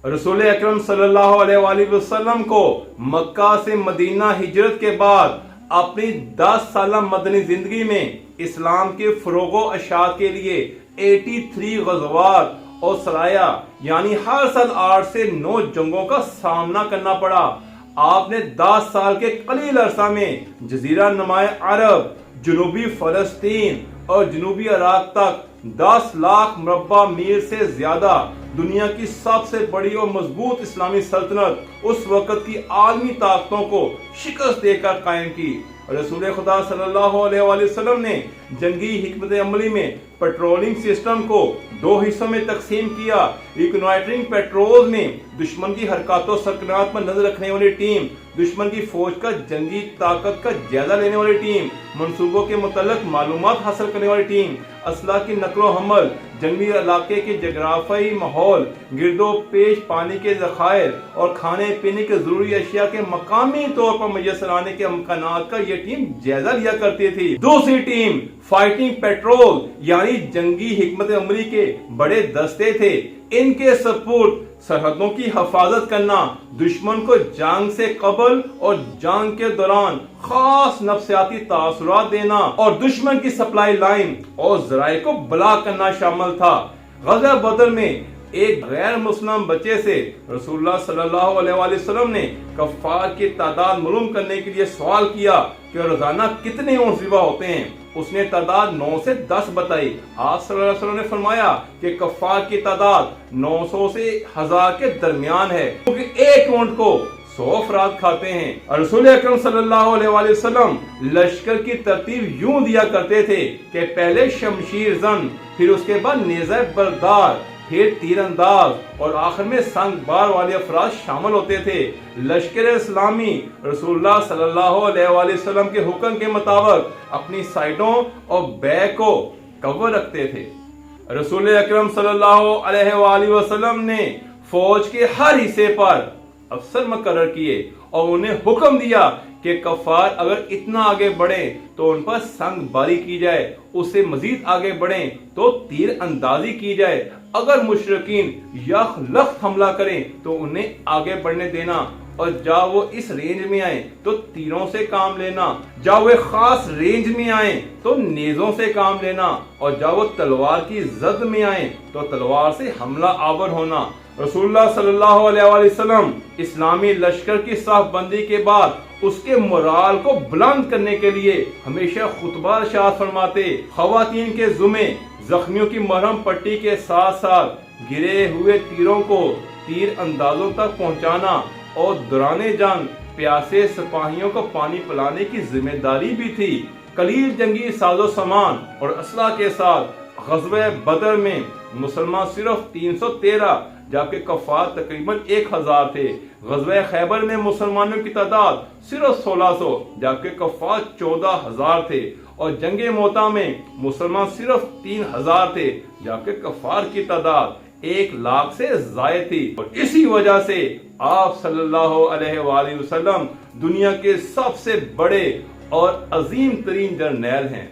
रसूल अकरम सल्लल्लाहु अलैहि वसल्लम को मक्का से मदीना हिजरत के बाद अपनी 10 साल मदनी जिंदगी में इस्लाम के फरोगो अशात के लिए 83 गज़वात और सराया यानी हर साल 8 से 9 जंगों का सामना करना पड़ा। आपने 10 साल के कलील अरसा में जजीरा नुमा अरब, जनूबी फलस्तीन और जनूबी इराक तक 10 लाख मुरब्बा मील से ज्यादा दुनिया की सबसे बड़ी और मजबूत इस्लामी सल्तनत उस वक़्त की आलमी ताकतों को शिकस्त देकर कायम की। रसूल खुदा सल्लल्लाहु अलैहि वसल्लम ने जंगी हिकमत अमली में पेट्रोलिंग सिस्टम को 2 हिस्सों में तकसीम किया। रिकॉनाइटरिंग पेट्रोल में दुश्मन की हरकतों सरकनात पर नजर रखने वाली टीम, दुश्मन की फौज का जंगी ताकत का जायजा लेने वाली टीम, मंसूबों के मुतल्लिक मालूमात हासिल करने वाली टीम, असला की नकलो हमल, जंगी इलाके के जगराफी माहौल, गिरदो पेश पानी के ज़खायर और खाने पीने के जरूरी अशिया के मकामी तौर पर मुयस्सर आने के अमकानात का ये टीम जायजा लिया करती थी। दूसरी टीम फाइटिंग पेट्रोल यानी जंगी हिकमत अमली के बड़े दस्ते थे। इनके सपुर्द सरहदों की हिफाजत करना, दुश्मन को जंग से कबल और जंग के दौरान खास नफ्सियाती तासुरात देना और दुश्मन की सप्लाई लाइन और जराए को ब्लॉक करना शामिल था। गज़वा बदर में एक गैर मुस्लिम बच्चे से रसूलुल्लाह सल्लल्लाहु अलैहि वसल्लम ने कफ्फार की तादाद मालूम करने के लिए सवाल किया कि रोजाना कितने ऊँट ज़िबा होते हैं। उसने तादाद 9 से 10 बताई। आप सल्लल्लाहु अलैहि वसल्लम ने फरमाया कि कफ्फार की तादाद 900 से 1000 के दरमियान है, क्योंकि एक ऊँट को 100 अफराद खाते हैं। रसूल अकरम सल्लल्लाहु अलैहि वसल्लम लश्कर की तरतीब यूं दिया करते थे कि पहले शमशीर जन, फिर उसके बाद नेज़ा बरदार, फिर तीरंदाज और आखिर में संग बार वाले अफराद शामिल होते थे। लश्कर इस्लामी रसूलुल्लाह सल्लल्लाहु अलैहि वसल्लम के हुक्म के मुताबिक अपनी साइडों और बैक को कवर रखते थे। रसूल अकरम सल्लल्लाहु अलैहि वसल्लम ने फौज के हर हिस्से पर अफसर मुकर्रर किए और उन्हें हुक्म दिया कि कफ्फार अगर इतना आगे बढ़े तो उन पर संग बारी की जाए, उससे मजीद आगे बढ़े तो तीर अंदाजी की जाए। अगर मुशरिकीन यख लख्त हमला करें तो उन्हें आगे बढ़ने देना, और जब वो इस रेंज में आए तो तीरों से काम लेना, जब वे खास रेंज में आए तो नेज़ों से काम लेना, और जब वो तलवार की जद में आए तो तलवार से हमला आवर होना। रसूलुल्लाह सल्लल्लाहु अलैहि वसल्लम इस्लामी लश्कर की साफ बंदी के बाद उसके मोराल को बुलंद करने के लिए हमेशा खुतबा इरशाद फरमाते। खवातीन के जुमे, जख्मियों की मरहम पट्टी के साथ साथ गिरे हुए तीरों को तीर अंदाजों तक पहुंचाना और दौराने जंग प्यासे सिपाहियों को पानी पिलाने की जिम्मेदारी भी थी। कलील जंगी साजो सामान और असला के साथ गज़वा बदर में मुसलमान सिर्फ 313 जबकि कफ्फार तकरीबन 1000 थे। गज़वा खैबर में मुसलमानों की तादाद सिर्फ 1600 जबकि कफ्फार 14000 थे, और जंगे मोता में मुसलमान सिर्फ 3000 थे जबकि कफ्फार की तादाद 1 लाख से ज़ायद थी। और इसी वजह से आप सल्लल्लाहु अलैहि वसल्लम दुनिया के सबसे बड़े और अजीम तरीन जर्नैल हैं।